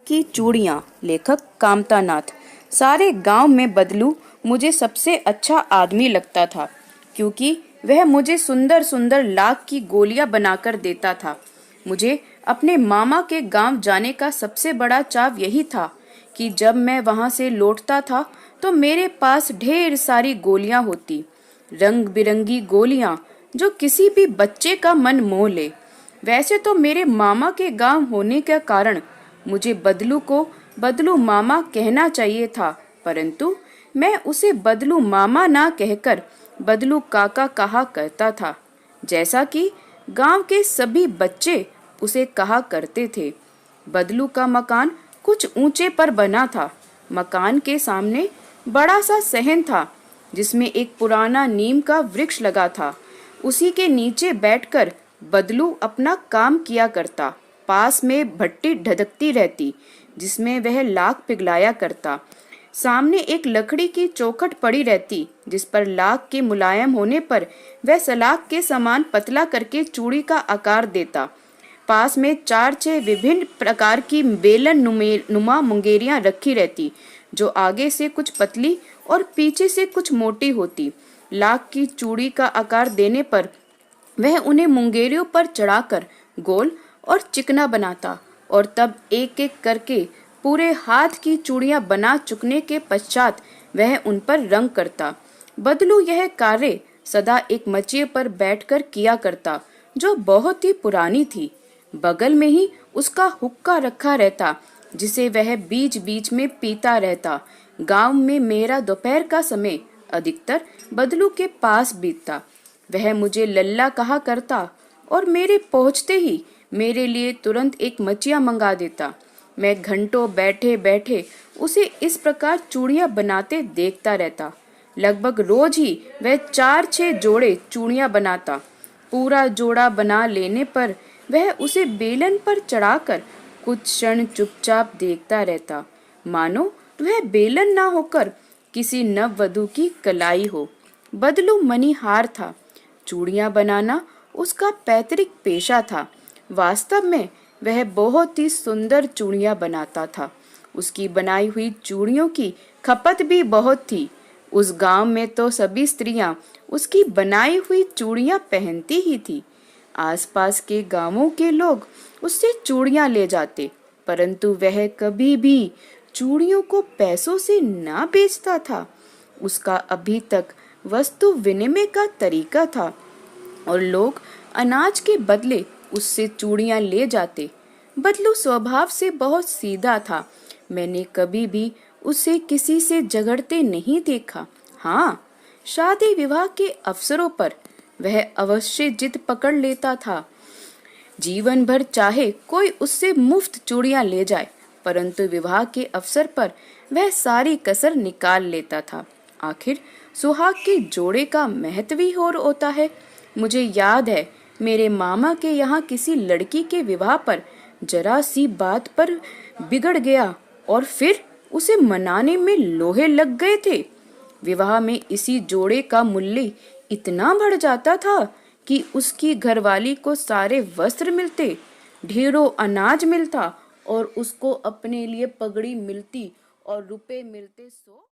की चूड़ियाँ। लेखक कामता नाथ। सारे गांव में बदलू मुझे सबसे अच्छा आदमी लगता था, क्योंकि वह मुझे सुंदर सुंदर लाख की गोलियां बनाकर देता था। मुझे अपने मामा के गांव जाने का सबसे बड़ा चाव यही था कि जब मैं वहां से लौटता था तो मेरे पास ढेर सारी गोलियां होती, रंग बिरंगी गोलियां जो किसी भी बच्चे का मन मोह ले। वैसे तो मेरे मामा के गांव होने के कारण मुझे बदलू को बदलू मामा कहना चाहिए था, परंतु मैं उसे बदलू मामा ना कहकर बदलू काका कहा करता था, जैसा कि गांव के सभी बच्चे उसे कहा करते थे। बदलू का मकान कुछ ऊंचे पर बना था। मकान के सामने बड़ा सा सहन था, जिसमें एक पुराना नीम का वृक्ष लगा था। उसी के नीचे बैठकर बदलू अपना काम किया करता। पास में भट्टी धधकती रहती, जिसमें वह लाख पिघलाया करता। सामने एक लकड़ी की चौखट पड़ी रहती, जिस पर लाख के मुलायम होने पर वह सलाख के समान पतला करके चूड़ी का आकार देता। पास में 4-6 विभिन्न प्रकार की बेलन नुमा मुंगेरियां रखी रहती, जो आगे से कुछ पतली और पीछे से कुछ मोटी होती। लाख की चूड़ी का आकार देने पर वह उन्हें मुंगेरियों पर चढ़ाकर गोल और चिकना बनाता, और तब एक एक करके पूरे हाथ की चूड़ियां बना चुकने के पश्चात वह उन पर रंग करता। बदलू यह कार्य सदा एक मचिए पर बैठकर किया करता, जो बहुत ही पुरानी थी। बगल में ही उसका हुक्का रखा रहता, जिसे वह बीच बीच में पीता रहता। गांव में मेरा दोपहर का समय अधिकतर बदलू के पास बीतता। वह मुझे लल्ला कहा करता और मेरे पहुंचते ही मेरे लिए तुरंत एक मचिया मंगा देता। मैं घंटों बैठे बैठे उसे इस प्रकार चूड़ियां बनाते देखता रहता। लगभग रोज ही वह 4-6 जोड़े चूड़ियां बनाता। पूरा जोड़ा बना लेने पर वह उसे बेलन पर चढ़ाकर कुछ क्षण चुपचाप देखता रहता, मानो वह बेलन ना होकर किसी नववधु की कलाई हो। बदलू मणिहार था। चूड़ियां बनाना उसका पैतृक पेशा था। वास्तव में वह बहुत ही सुंदर चूड़ियां बनाता था। उसकी बनाई हुई चूड़ियों की खपत भी बहुत थी। उस गांव में तो सभी स्त्रियां उसकी बनाई हुई चूड़ियां पहनती ही थी। आसपास के गांवों के लोग उससे चूड़ियां ले जाते, परंतु वह कभी भी चूड़ियों को पैसों से ना बेचता था। उसका अभी तक वस्तु विनिमय का तरीका था, और लोग अनाज के बदले उससे चूड़ियां ले जाते। बदलू स्वभाव से बहुत सीधा था। मैंने कभी भी उसे किसी से झगड़ते नहीं देखा। हाँ, शादी विवाह के अवसरों पर वह अवश्य जिद पकड़ लेता था। जीवन भर चाहे कोई उससे मुफ्त चूड़ियां ले जाए, परंतु विवाह के अवसर पर वह सारी कसर निकाल लेता था। आखिर सुहाग के जोड़े का महत्व ही और होता है। मुझे याद है, मेरे मामा के यहाँ किसी लड़की के विवाह पर जरा सी बात पर बिगड़ गया और फिर उसे मनाने में लोहे लग गए थे। विवाह में इसी जोड़े का मूल्य इतना बढ़ जाता था कि उसकी घरवाली को सारे वस्त्र मिलते, ढेरों अनाज मिलता और उसको अपने लिए पगड़ी मिलती और रुपए मिलते। सो